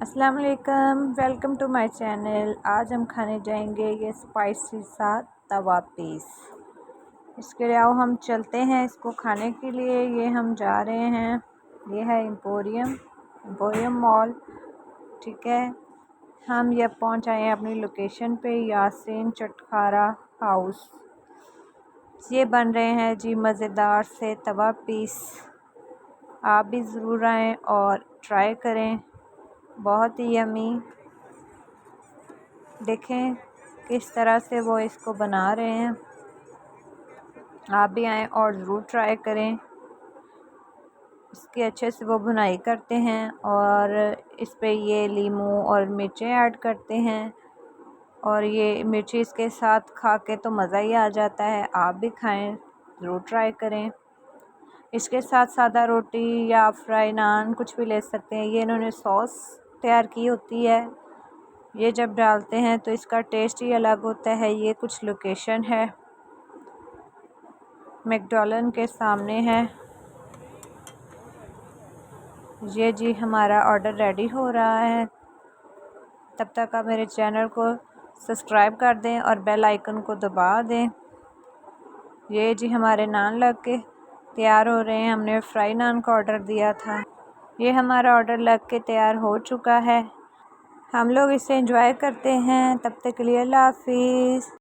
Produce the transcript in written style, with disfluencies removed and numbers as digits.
अस्सलाम वालेकुम, welcome to my channel. आज हम खाने जाएंगे ये स्पाइसी सा तवा पीस। इसके लिए आओ हम चलते हैं इसको खाने के लिए। ये हम जा रहे हैं, ये है एम्पोरियम मॉल, ठीक है। हम ये पहुंच आए हैं अपनी लोकेशन पे, यासीन चटखारा हाउस। ये बन रहे हैं जी मज़ेदार से तवा पीस। आप भी ज़रूर आएँ और ट्राई करें, बहुत ही यमी। देखें किस तरह से वो इसको बना रहे हैं। आप भी आएँ और ज़रूर ट्राई करें। इसकी अच्छे से वो बुनाई करते हैं और इस पे ये लीमू और मिर्चें ऐड करते हैं, और ये मिर्ची इसके साथ खा के तो मज़ा ही आ जाता है। आप भी खाएं, ज़रूर ट्राई करें। इसके साथ सादा रोटी या फ्राई नान कुछ भी ले सकते हैं। ये इन्होंने सॉस तैयार की होती है, ये जब डालते हैं तो इसका टेस्ट ही अलग होता है। ये कुछ लोकेशन है, मैकडॉनल्ड के सामने है। ये जी हमारा ऑर्डर रेडी हो रहा है। तब तक आप मेरे चैनल को सब्सक्राइब कर दें और बेल आइकन को दबा दें। ये जी हमारे नान लग के तैयार हो रहे हैं। हमने फ्राई नान का ऑर्डर दिया था। ये हमारा ऑर्डर लग के तैयार हो चुका है। हम लोग इसे एंजॉय करते हैं। तब तक के लिए अल्लाह हाफिज़।